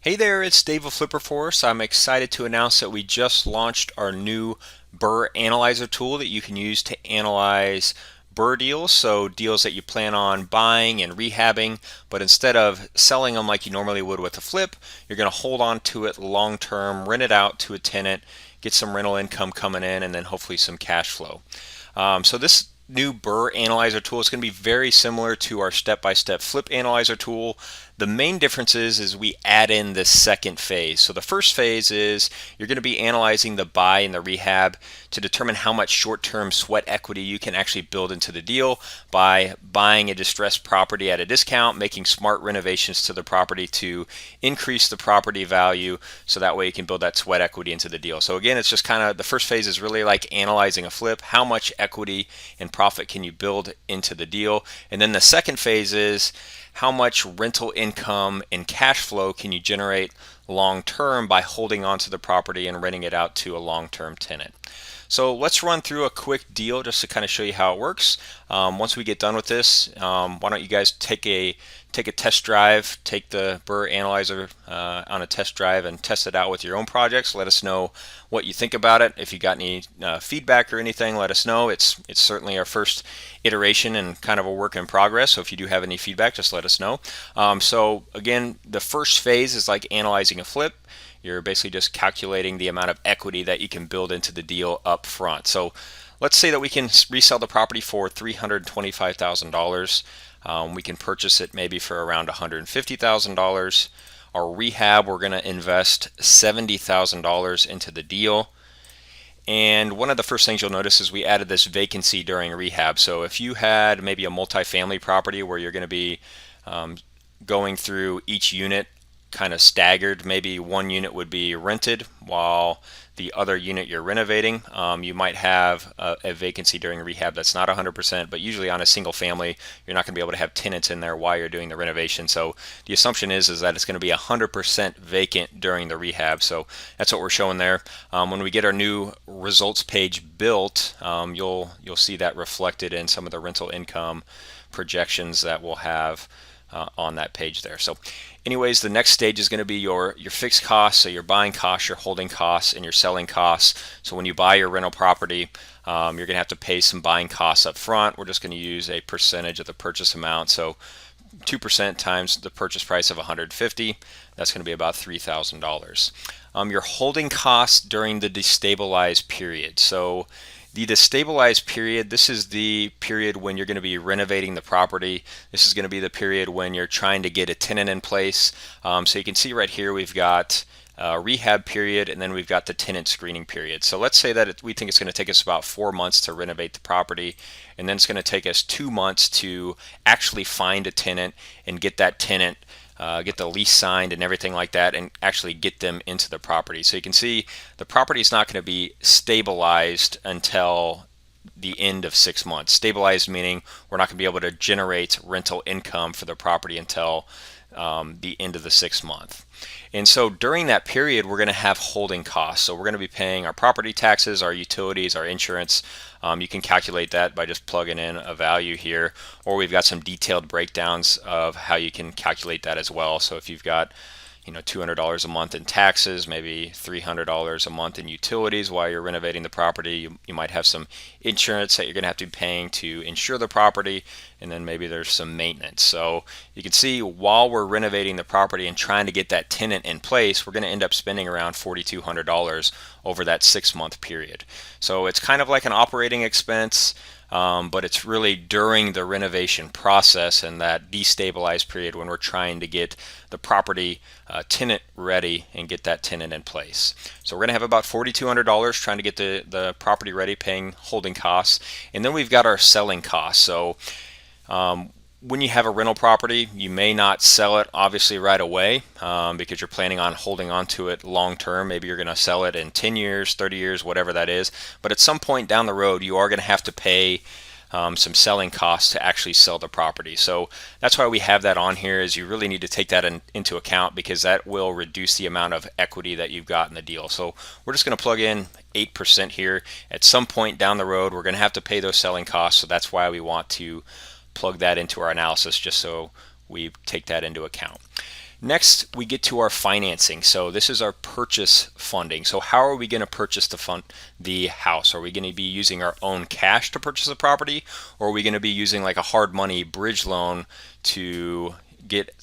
Hey there, it's Dave of Flipper Force. I'm excited to announce that we just launched our new BRRRR Analyzer tool that you can use to analyze BRRRR deals, so deals that you plan on buying and rehabbing, but instead of selling them like you normally would with a flip, you're going to hold on to it long term, rent it out to a tenant, get some rental income coming in, and then hopefully some cash flow. So this new BRRRR Analyzer tool is going to be very similar to our step-by-step flip analyzer tool. The main difference is we add in the second phase. So the first phase is you're going to be analyzing the buy and the rehab to determine how much short-term sweat equity you can actually build into the deal by buying a distressed property at a discount, making smart renovations to the property to increase the property value so that way you can build that sweat equity into the deal. So again, it's just kind of the first phase is really like analyzing a flip. How much equity and profit can you build into the deal? And then the second phase is how much rental income and cash flow can you generate long term by holding on to the property and renting it out to a long-term tenant. So let's run through a quick deal just to kind of show you how it works. Once we get done with this, why don't you guys take a test drive, take the BRRRR Analyzer on a test drive and test it out with your own projects. Let us know what you think about it. If you got any feedback or anything, let us know. It's certainly our first iteration and kind of a work in progress. So if you do have any feedback, just let us know. So again, the first phase is like analyzing a flip. You're basically just calculating the amount of equity that you can build into the deal up front. So let's say that we can resell the property for $325,000. We can purchase it maybe for around $150,000. Our rehab, we're going to invest $70,000 into the deal. And one of the first things you'll notice is we added this vacancy during rehab. So if you had maybe a multifamily property where you're going to be going through each unit kind of staggered, maybe one unit would be rented while the other unit you're renovating, you might have a vacancy during rehab that's not 100%, but usually on a single family you're not going to be able to have tenants in there while you're doing the renovation. So the assumption is that it's going to be 100% vacant during the rehab. So that's what we're showing there. When we get our new results page built, you'll see that reflected in some of the rental income projections that we'll have on that page there. So anyways, the next stage is going to be your fixed costs, so your buying costs, your holding costs, and your selling costs. So when you buy your rental property, you're going to have to pay some buying costs up front. We're just going to use a percentage of the purchase amount. So 2% times the purchase price of $150, that's going to be about $3,000. Your holding costs during the destabilized period. So the destabilized period, this is the period when you're going to be renovating the property. This is going to be the period when you're trying to get a tenant in place. So you can see right here we've got rehab period, and then we've got the tenant screening period. So let's say that we think it's going to take us about 4 months to renovate the property, and then it's going to take us 2 months to actually find a tenant and get that tenant get the lease signed and everything like that, and actually get them into the property. So you can see the property is not going to be stabilized until the end of 6 months. Stabilized meaning we're not going to be able to generate rental income for the property until the end of the 6th month. And so during that period, we're going to have holding costs. So we're going to be paying our property taxes, our utilities, our insurance. You can calculate that by just plugging in a value here, or we've got some detailed breakdowns of how you can calculate that as well. So if you've got $200 a month in taxes, maybe $300 a month in utilities while you're renovating the property. You might have some insurance that you're going to have to be paying to insure the property, and then maybe there's some maintenance. So you can see while we're renovating the property and trying to get that tenant in place, we're going to end up spending around $4,200 over that 6-month period. So it's kind of like an operating expense. But it's really during the renovation process and that destabilized period when we're trying to get the property tenant ready and get that tenant in place. So we're going to have about $4,200 trying to get the property ready, paying holding costs. And then we've got our selling costs. So when you have a rental property, you may not sell it obviously right away because you're planning on holding on to it long term. Maybe you're going to sell it in 10 years, 30 years, whatever that is. But at some point down the road, you are going to have to pay some selling costs to actually sell the property. So that's why we have that on here, is you really need to take that into account, because that will reduce the amount of equity that you've got in the deal. So we're just going to plug in 8% here. At some point down the road, we're going to have to pay those selling costs. So that's why we want to plug that into our analysis, just so we take that into account. Next, we get to our financing. So this is our purchase funding. So how are we going to purchase the house? Are we going to be using our own cash to purchase the property, or are we going to be using like a hard money bridge loan to get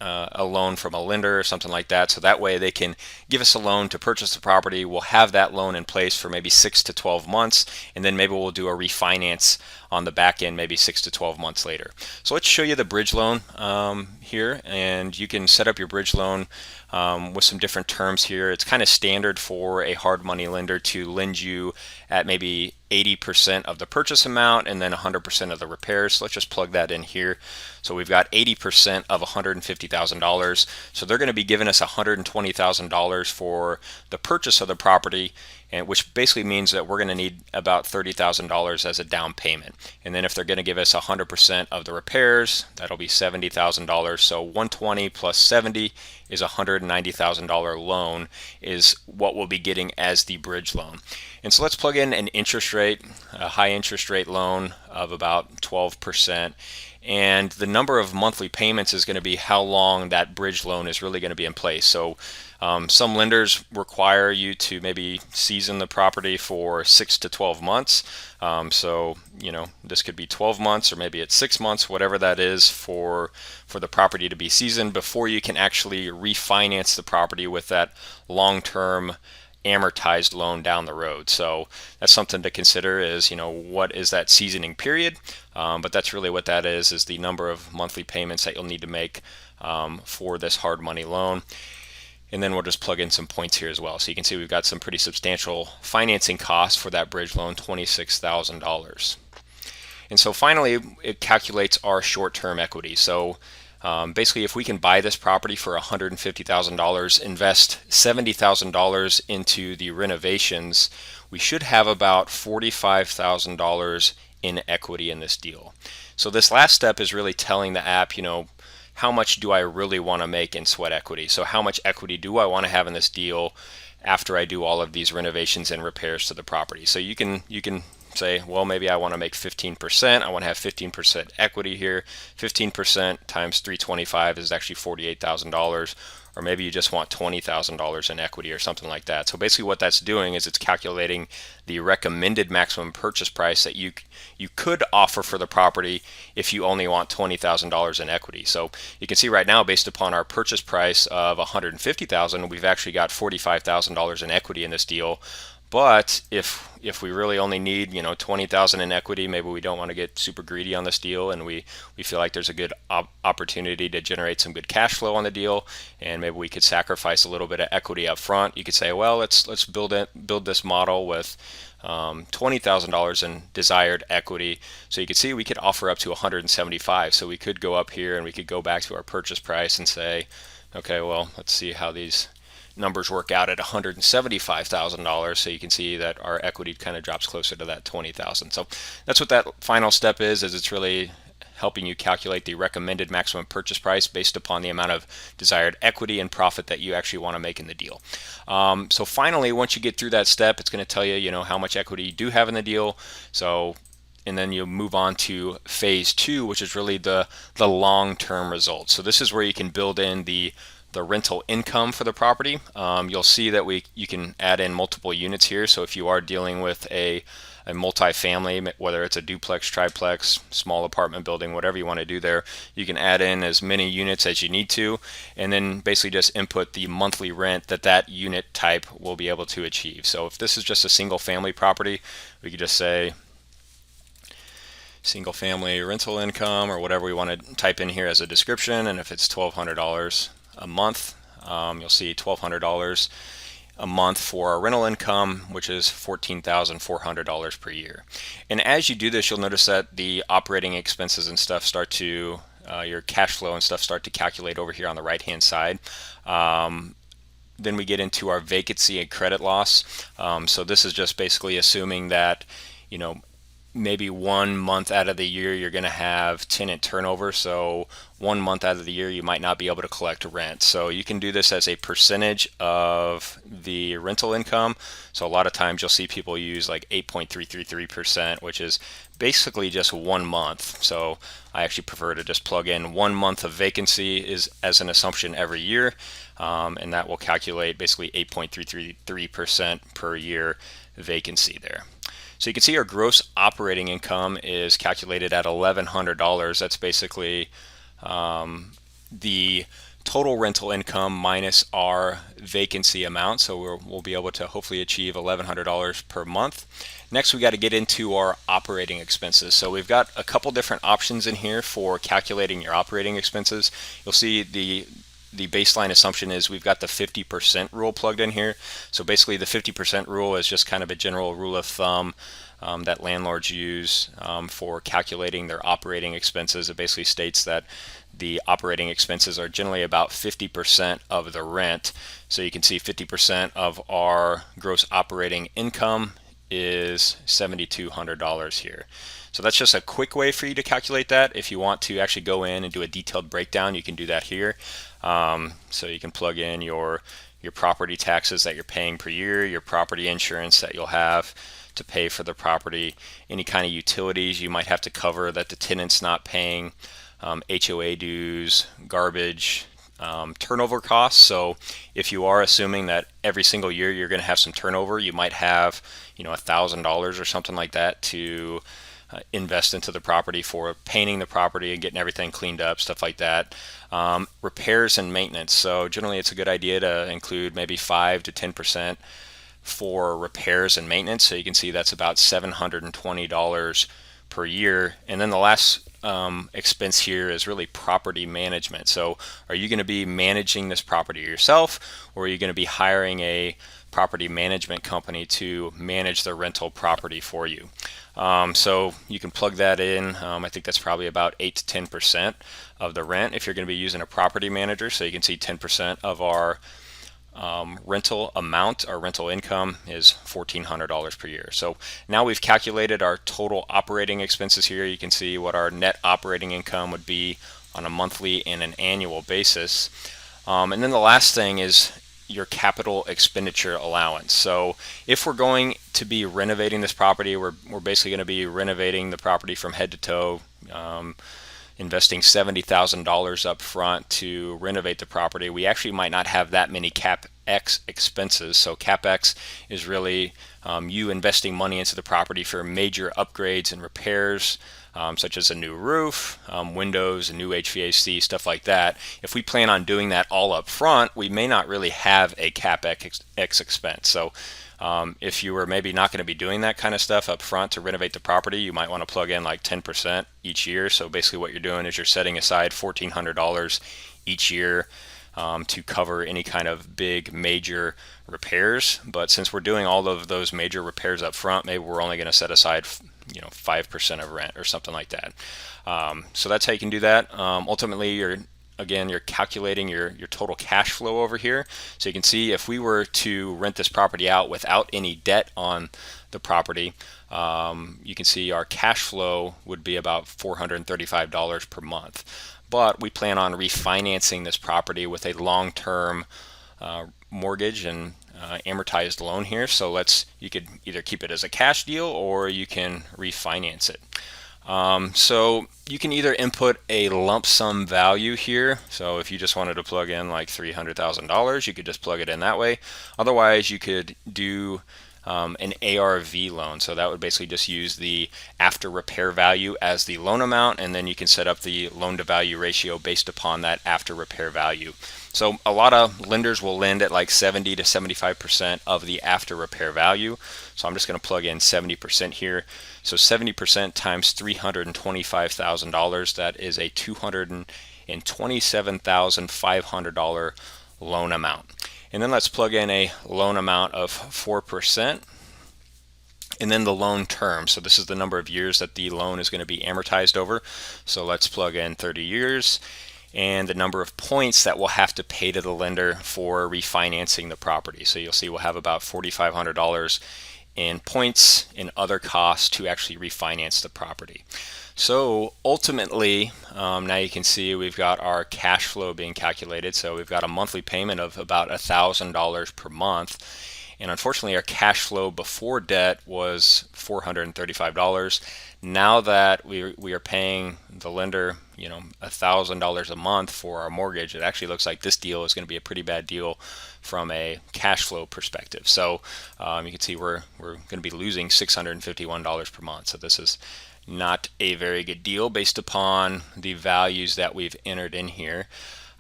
a loan from a lender or something like that, so that way they can give us a loan to purchase the property. We'll have that loan in place for maybe 6 to 12 months, and then maybe we'll do a refinance on the back end maybe 6 to 12 months later. So let's show you the bridge loan here, and you can set up your bridge loan with some different terms here. It's kind of standard for a hard money lender to lend you at maybe 80% of the purchase amount and then 100% of the repairs. So let's just plug that in here. So we've got 80% of $150,000. So they're going to be giving us $120,000 for the purchase of the property, and which basically means that we're going to need about $30,000 as a down payment. And then if they're going to give us 100% of the repairs, that'll be $70,000. So 120 plus 70 is $190,000 loan is what we'll be getting as the bridge loan. And so let's plug in an interest rate, a high interest rate loan of about 12%. And the number of monthly payments is going to be how long that bridge loan is really going to be in place. So some lenders require you to maybe season the property for 6 to 12 months. So this could be 12 months or maybe it's 6 months, whatever that is for the property to be seasoned before you can actually refinance the property with that long-term amortized loan down the road. So that's something to consider is, what is that seasoning period? But that's really what that is the number of monthly payments that you'll need to make for this hard money loan. And then we'll just plug in some points here as well. So you can see we've got some pretty substantial financing costs for that bridge loan, $26,000. And so finally, it calculates our short-term equity. So basically, if we can buy this property for $150,000, invest $70,000 into the renovations, we should have about $45,000 in equity in this deal. So this last step is really telling the app, how much do I really want to make in sweat equity? So how much equity do I want to have in this deal after I do all of these renovations and repairs to the property? So you can say, well, maybe I want to make 15%. I want to have 15% equity here. 15% times 325 is actually $48,000. Or maybe you just want $20,000 in equity or something like that. So basically what that's doing is it's calculating the recommended maximum purchase price that you could offer for the property if you only want $20,000 in equity. So you can see right now, based upon our purchase price of $150,000, we've actually got $45,000 in equity in this deal. But if we really only need $20,000 in equity, maybe we don't want to get super greedy on this deal, and we feel like there's a good opportunity to generate some good cash flow on the deal, and maybe we could sacrifice a little bit of equity up front. You could say, well, let's build this model with $20,000 in desired equity. So you can see we could offer up to $175,000. So we could go up here and we could go back to our purchase price and say, okay, well, let's see how these numbers work out at $175,000. So you can see that our equity kind of drops closer to that $20,000. So that's what that final step is it's really helping you calculate the recommended maximum purchase price based upon the amount of desired equity and profit that you actually want to make in the deal. So finally, once you get through that step, it's going to tell you, how much equity you do have in the deal. So and then you'll move on to phase 2, which is really the long-term results. So this is where you can build in the rental income for the property. You'll see that you can add in multiple units here. So if you are dealing with a multi-family, whether it's a duplex, triplex, small apartment building, whatever you want to do there, you can add in as many units as you need to, and then basically just input the monthly rent that unit type will be able to achieve. So if this is just a single family property, we could just say single family rental income or whatever we want to type in here as a description. And if it's $1,200 a month, you'll see $1,200 a month for our rental income, which is $14,400 per year. And as you do this, you'll notice that the operating expenses and stuff start to, your cash flow and stuff start to calculate over here on the right hand side. Then we get into our vacancy and credit loss. So this is just basically assuming that, maybe 1 month out of the year you're going to have tenant turnover, so 1 month out of the year you might not be able to collect rent. So you can do this as a percentage of the rental income. So a lot of times you'll see people use like 8.333%, which is basically just 1 month. So I actually prefer to just plug in 1 month of vacancy is as an assumption every year, and that will calculate basically 8.333% per year vacancy there. So you can see our gross operating income is calculated at $1,100. That's basically the total rental income minus our vacancy amount. So we'll be able to hopefully achieve $1,100 per month. Next, we got to get into our operating expenses. So we've got a couple different options in here for calculating your operating expenses. You'll see the baseline assumption is we've got the 50% rule plugged in here. So basically the 50% rule is just kind of a general rule of thumb that landlords use for calculating their operating expenses. It basically states that the operating expenses are generally about 50% of the rent. So you can see 50% of our gross operating income is $7,200 here. So that's just a quick way for you to calculate that. If you want to actually go in and do a detailed breakdown, you can do that here. So you can plug in your property taxes that you're paying per year, your property insurance that you'll have to pay for the property, any kind of utilities you might have to cover that the tenant's not paying, HOA dues, garbage, turnover costs. So if you are assuming that every single year you're going to have some turnover, you might have $1,000 or something like that to invest into the property for painting the property and getting everything cleaned up, stuff like that. Repairs and maintenance. So generally it's a good idea to include maybe 5 to 10% for repairs and maintenance. So you can see that's about $720 per year. And then the last expense here is really property management. So are you going to be managing this property yourself, or are you going to be hiring a property management company to manage the rental property for you? So you can plug that in. I think that's probably about 8 to 10% of the rent if you're going to be using a property manager. So you can see 10% of our rental amount, our rental income, is $1,400 per year. So now we've calculated our total operating expenses here. You can see what our net operating income would be on a monthly and an annual basis. And then the last thing is your capital expenditure allowance. So if we're going to be renovating this property, we're basically going to be renovating the property from head to toe, investing $70,000 up front to renovate the property. We actually might not have that many CapEx expenses. So CapEx is really you investing money into the property for major upgrades and repairs, such as a new roof, windows, a new HVAC, stuff like that. If we plan on doing that all up front, we may not really have a CapEx expense. So if you were maybe not going to be doing that kind of stuff up front to renovate the property, you might want to plug in like 10% each year. So basically what you're doing is you're setting aside $1,400 each year to cover any kind of big major repairs. But since we're doing all of those major repairs up front, maybe we're only going to set aside 5% of rent or something like that. So that's how you can do that. Ultimately, you're calculating your total cash flow over here. So you can see if we were to rent this property out without any debt on the property, you can see our cash flow would be about $435 per month. But we plan on refinancing this property with a long-term mortgage and amortized loan here. So you could either keep it as a cash deal or you can refinance it. So you can either input a lump sum value here. So if you just wanted to plug in like $300,000, you could just plug it in that way. Otherwise, you could do an ARV loan. So that would basically just use the after repair value as the loan amount, and then you can set up the loan to value ratio based upon that after repair value. So a lot of lenders will lend at like 70 to 75% of the after repair value. So I'm just going to plug in 70% here. So 70% times $325,000, that is a $227,500 loan amount. And then let's plug in a loan amount of 4%. And then the loan term. So this is the number of years that the loan is going to be amortized over. So let's plug in 30 years. And the number of points that we'll have to pay to the lender for refinancing the property. So you'll see we'll have about $4,500 in points and other costs to actually refinance the property. So ultimately, now you can see we've got our cash flow being calculated. So we've got a monthly payment of about $1,000 per month. And unfortunately, our cash flow before debt was $435. Now that we are paying the lender, $1,000 a month for our mortgage, it actually looks like this deal is going to be a pretty bad deal from a cash flow perspective. So you can see we're going to be losing $651 per month. So this is not a very good deal based upon the values that we've entered in here.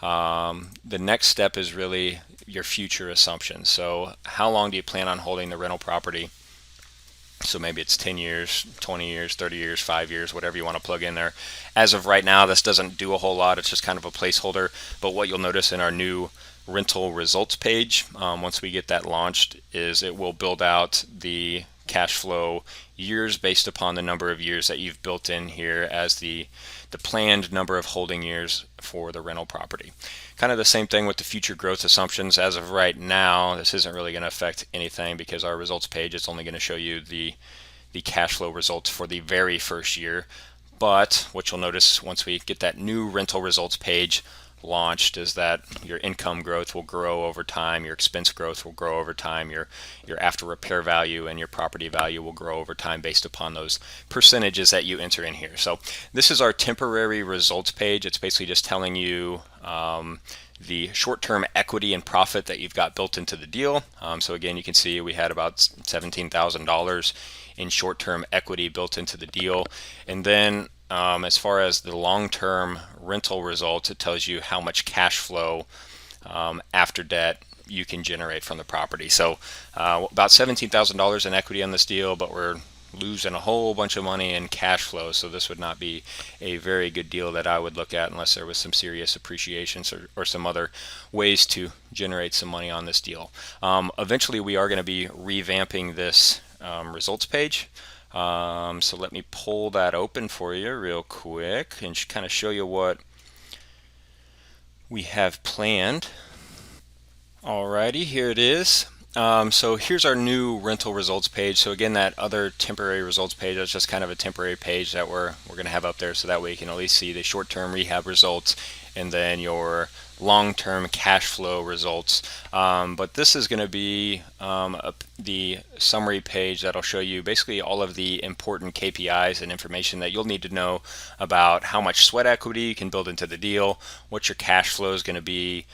The next step is really your future assumptions. So how long do you plan on holding the rental property? So maybe it's 10 years, 20 years, 30 years, 5 years, whatever you want to plug in there. As of right now, this doesn't do a whole lot. It's just kind of a placeholder. But what you'll notice in our new rental results page, once we get that launched, is it will build out the cash flow years based upon the number of years that you've built in here as the planned number of holding years for the rental property. Kind of the same thing with the future growth assumptions. As of right now, this isn't really going to affect anything because our results page is only going to show you the cash flow results for the very first year. But what you'll notice once we get that new rental results page launched is that your income growth will grow over time, your expense growth will grow over time, your after repair value and your property value will grow over time based upon those percentages that you enter in here. So this is our temporary results page. It's basically just telling you the short-term equity and profit that you've got built into the deal. So again, you can see we had about $17,000 in short-term equity built into the deal. And then as far as the long-term rental results, it tells you how much cash flow after debt you can generate from the property. So about $17,000 in equity on this deal, but we're losing a whole bunch of money in cash flow. So this would not be a very good deal that I would look at unless there was some serious appreciations or some other ways to generate some money on this deal. Eventually, we are going to be revamping this results page. So let me pull that open for you real quick and kind of show you what we have planned. Alrighty, here it is. So here's our new rental results page. So again, that other temporary results page, that's just kind of a temporary page that we're going to have up there so that way you can at least see the short-term rehab results and then your long-term cash flow results. But this is going to be the summary page that'll show you basically all of the important KPIs and information that you'll need to know about how much sweat equity you can build into the deal, what your cash flow is going to be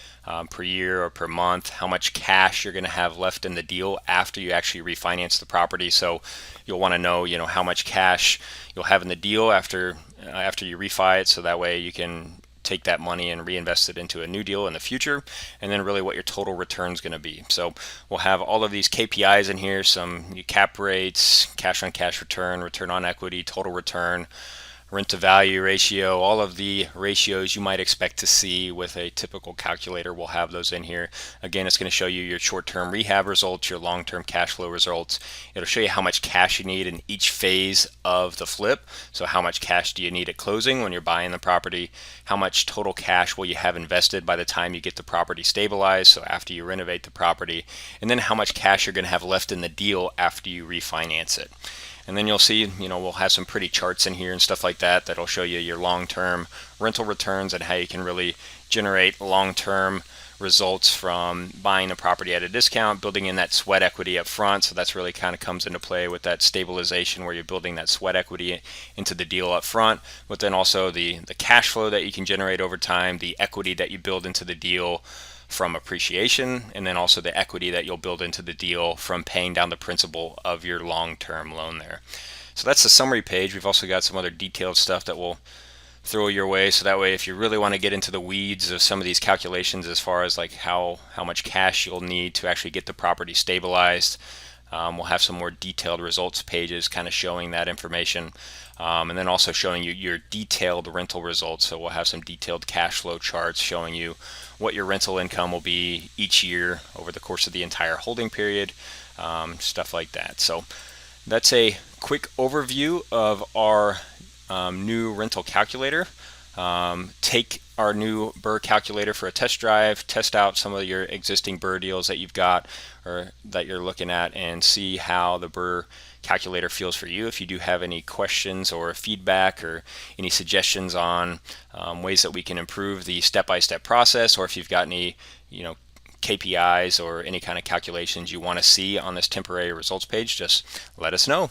per year or per month, how much cash you're going to have left in the deal after you actually refinance the property. So you'll want to know, how much cash you'll have in the deal after you refi it, so that way you can take that money and reinvest it into a new deal in the future, and then really what your total return is going to be. So we'll have all of these KPIs in here, some cap rates, cash on cash return, return on equity, total return, rent to value ratio, all of the ratios you might expect to see with a typical calculator. We'll have those in here. Again, it's going to show you your short-term rehab results, your long-term cash flow results. It'll show you how much cash you need in each phase of the flip. So how much cash do you need at closing when you're buying the property? How much total cash will you have invested by the time you get the property stabilized, so after you renovate the property? And then how much cash you're going to have left in the deal after you refinance it. And then you'll see, we'll have some pretty charts in here and stuff like that that'll show you your long-term rental returns and how you can really generate long-term results from buying a property at a discount, building in that sweat equity up front. So that's really kind of comes into play with that stabilization where you're building that sweat equity into the deal up front, but then also the cash flow that you can generate over time, the equity that you build into the deal from appreciation, and then also the equity that you'll build into the deal from paying down the principal of your long-term loan there. So that's the summary page. We've also got some other detailed stuff that we'll throw your way, so that way if you really want to get into the weeds of some of these calculations as far as like how much cash you'll need to actually get the property stabilized, we'll have some more detailed results pages kind of showing that information, and then also showing you your detailed rental results. So we'll have some detailed cash flow charts showing you what your rental income will be each year over the course of the entire holding period, stuff like that. So that's a quick overview of our new rental calculator. take our new BRRRR calculator for a test drive, test out some of your existing BRRRR deals that you've got or that you're looking at, and see how the BRRRR calculator feels for you. If you do have any questions or feedback or any suggestions on ways that we can improve the step-by-step process, or if you've got any KPIs or any kind of calculations you want to see on this temporary results page, just let us know.